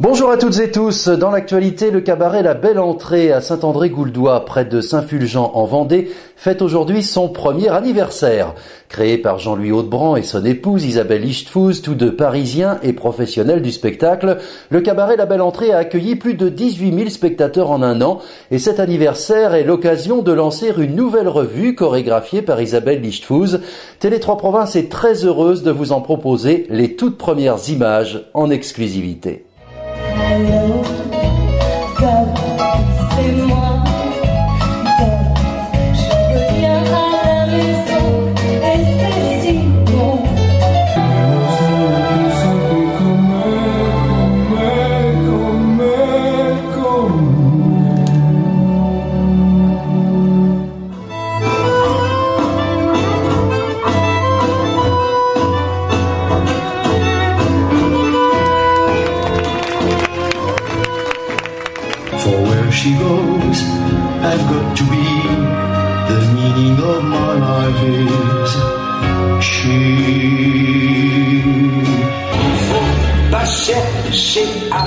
Bonjour à toutes et tous. Dans l'actualité, le cabaret La Belle Entrée à Saint-André-Gouldois, près de Saint-Fulgent en Vendée, fête aujourd'hui son premier anniversaire. Créé par Jean-Louis Haudebran et son épouse Isabelle Lichtfuß, tous deux parisiens et professionnels du spectacle, le cabaret La Belle Entrée a accueilli plus de 18 000 spectateurs en un an et cet anniversaire est l'occasion de lancer une nouvelle revue chorégraphiée par Isabelle Lichtfuß. Télé 3 Provinces est très heureuse de vous en proposer les toutes premières images en exclusivité. Allô, Tom, c'est moi, Tom, je reviens à la maison et c'est si bon. For where she goes, I've got to be. The meaning of my life is she. Faut pas chercher à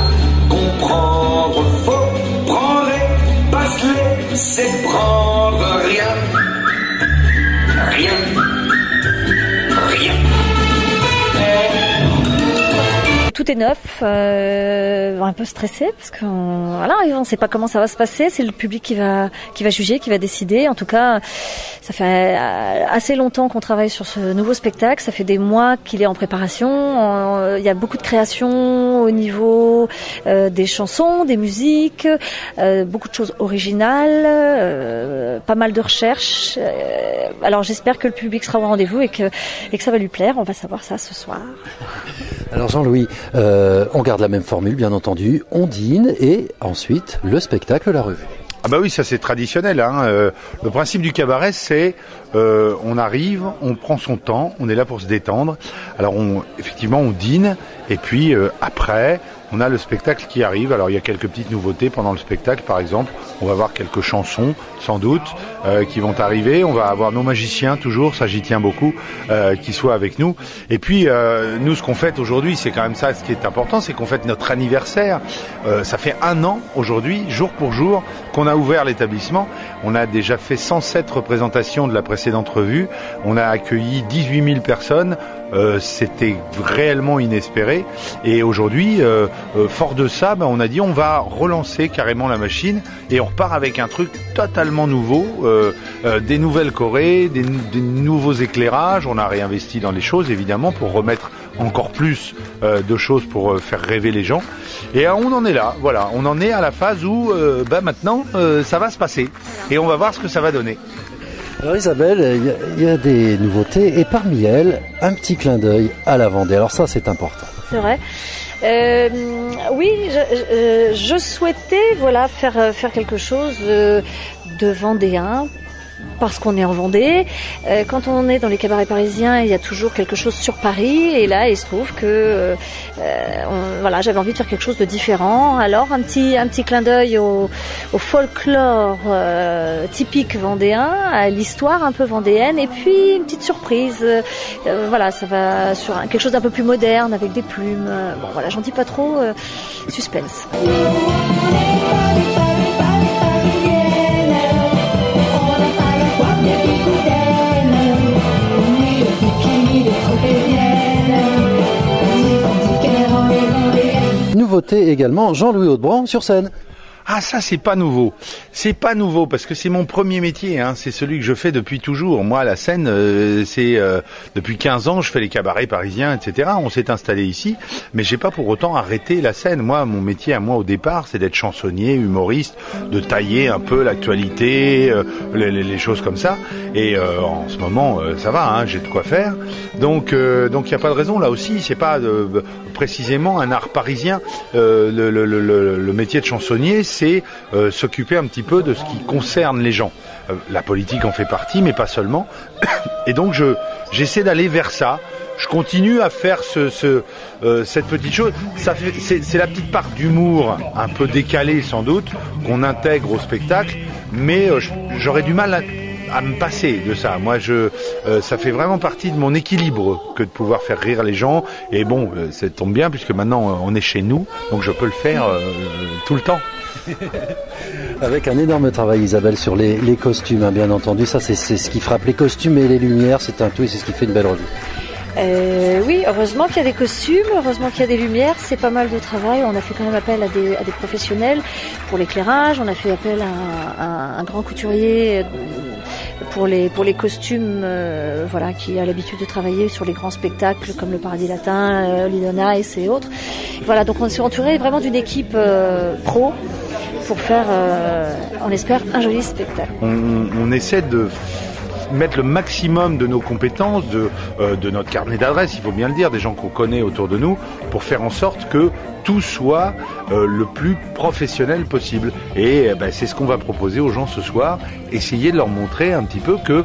comprendre, faut prendre et pas se laisser prendre. Rien, rien, rien. Tout est neuf, un peu stressé parce qu'on ne sait pas comment ça va se passer. C'est le public qui va juger, qui va décider. En tout cas, ça fait assez longtemps qu'on travaille sur ce nouveau spectacle. Ça fait des mois qu'il est en préparation. Il y a beaucoup de créations au niveau des chansons, des musiques, beaucoup de choses originales, pas mal de recherches. Alors j'espère que le public sera au rendez-vous et que ça va lui plaire. On va savoir ça ce soir. Alors Jean-Louis, on garde la même formule bien entendu, on dîne et ensuite le spectacle, la revue. Ah bah oui, ça c'est traditionnel. Le principe du cabaret, c'est on arrive, on prend son temps, on est là pour se détendre. Alors effectivement on dîne et puis après on a le spectacle qui arrive. Alors il y a quelques petites nouveautés pendant le spectacle, par exemple. On va avoir quelques chansons, sans doute, qui vont arriver. On va avoir nos magiciens, toujours, ça j'y tiens beaucoup, qui soient avec nous. Et puis, nous, ce qu'on fête aujourd'hui, c'est quand même ça, ce qui est important, c'est qu'on fête notre anniversaire. Ça fait 1 an, aujourd'hui, jour pour jour, qu'on a ouvert l'établissement. On a déjà fait 107 représentations de la précédente revue. On a accueilli 18 000 personnes. C'était réellement inespéré. Et aujourd'hui, fort de ça, on a dit on va relancer carrément la machine et on repart avec un truc totalement nouveau, des nouvelles chorés, des nouveaux éclairages. On a réinvesti dans les choses évidemment pour remettre encore plus de choses pour faire rêver les gens. Et on en est là, voilà, on en est à la phase où maintenant ça va se passer et on va voir ce que ça va donner. Alors Isabelle, il y a des nouveautés et parmi elles, un petit clin d'œil à la Vendée. Alors ça c'est important. C'est vrai. Oui, je souhaitais faire quelque chose de vendéen. Parce qu'on est en Vendée, quand on est dans les cabarets parisiens, il y a toujours quelque chose sur Paris, et là, il se trouve que j'avais envie de faire quelque chose de différent. Alors, un petit clin d'œil au folklore typique vendéen, à l'histoire un peu vendéenne, et puis une petite surprise. Ça va sur quelque chose d'un peu plus moderne, avec des plumes. J'en dis pas trop. Suspense. Nouveauté également, Jean-Louis Haudebran sur scène. Ah, ça c'est pas nouveau. C'est pas nouveau parce que c'est mon premier métier, c'est celui que je fais depuis toujours. Moi, la scène, depuis 15 ans, je fais les cabarets parisiens, etc. On s'est installé ici, mais j'ai pas pour autant arrêté la scène. Moi, mon métier à moi au départ, c'est d'être chansonnier, humoriste, de tailler un peu l'actualité, les choses comme ça. Et en ce moment, ça va, j'ai de quoi faire. Donc il y a pas de raison là aussi. C'est pas précisément un art parisien. Le métier de chansonnier, c'est s'occuper un petit peu de ce qui concerne les gens. La politique en fait partie, mais pas seulement. Et donc j'essaie d'aller vers ça. Je continue à faire cette petite chose. C'est la petite part d'humour un peu décalée sans doute qu'on intègre au spectacle, mais j'aurais du mal à me passer de ça. Moi, ça fait vraiment partie de mon équilibre que de pouvoir faire rire les gens. Et bon, ça tombe bien puisque maintenant on est chez nous, donc je peux le faire tout le temps. Avec un énorme travail, Isabelle, sur les costumes, hein, bien entendu. Ça, c'est ce qui frappe. Les costumes et les lumières, c'est un tout et c'est ce qui fait une belle revue. Oui, heureusement qu'il y a des costumes, heureusement qu'il y a des lumières, c'est pas mal de travail. On a fait quand même appel à des professionnels pour l'éclairage, on a fait appel à un grand couturier pour les costumes, voilà, qui a l'habitude de travailler sur les grands spectacles comme le Paradis Latin, Lidon Ice et autres. Voilà, donc on s'est entouré vraiment d'une équipe pro pour faire, on espère, un joli spectacle. On essaie de mettre le maximum de nos compétences, de notre carnet d'adresses, il faut bien le dire, des gens qu'on connaît autour de nous, pour faire en sorte que tout soit le plus professionnel possible. Et c'est ce qu'on va proposer aux gens ce soir, essayer de leur montrer un petit peu que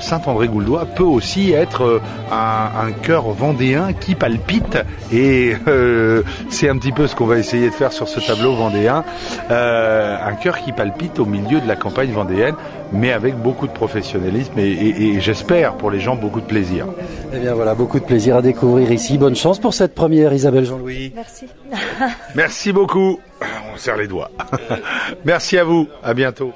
Saint-André-Gouldois peut aussi être un cœur vendéen qui palpite, et c'est un petit peu ce qu'on va essayer de faire sur ce tableau vendéen, un cœur qui palpite au milieu de la campagne vendéenne, mais avec beaucoup de professionnalisme et j'espère pour les gens beaucoup de plaisir. Eh bien voilà, beaucoup de plaisir à découvrir ici. Bonne chance pour cette première, Isabelle Jean-Louis. Merci. Merci beaucoup. On serre les doigts. Merci à vous. À bientôt.